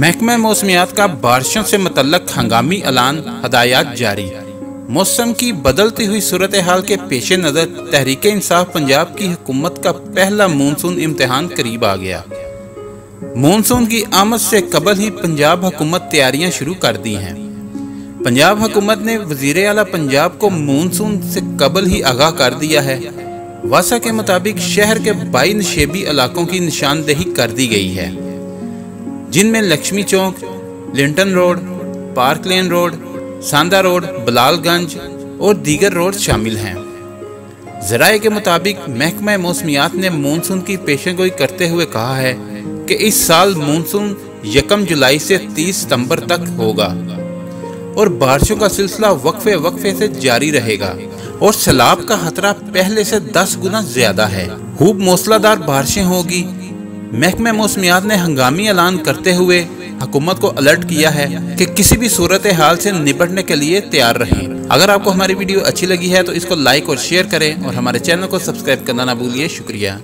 महकमा मौसमियात का बारिशों से मुतल्लक हंगामी ऐलान, हदायत जारी। मौसम की बदलती हुई सूरत हाल के पेश नज़र तहरीक इंसाफ पंजाब की हुकूमत का पहला मानसून इम्तिहान करीब आ गया। मानसून की आमद से कबल ही पंजाब हुकूमत तैयारियां शुरू कर दी हैं। पंजाब हुकूमत ने वज़ीर आला पंजाब को मानसून से कबल ही आगाह कर दिया है। वासा के मुताबिक शहर के 22 नशेबी इलाकों की निशानदेही कर दी गई है, जिनमें Lakshmi Chowk, Linton road, park lane road, Sanda road, Balalganj और दीगर रोड शामिल हैं। ज़राए के मुताबिक महकमा मौसमियात ने मानसून की पेशेनगोई करते हुए कहा है कि इस साल मानसून 1 जुलाई से 30 सितंबर तक होगा और बारिशों का सिलसिला वक्फे से जारी रहेगा और सैलाब का खतरा पहले से 10 गुना ज्यादा है। खूब मूसलाधार बारिशें होगी। महकमा मौसमियात ने हंगामी ऐलान करते हुए हुकूमत को अलर्ट किया है कि किसी भी सूरत हाल से निपटने के लिए तैयार रहें। अगर आपको हमारी वीडियो अच्छी लगी है तो इसको लाइक और शेयर करें और हमारे चैनल को सब्सक्राइब करना ना भूलिए। शुक्रिया।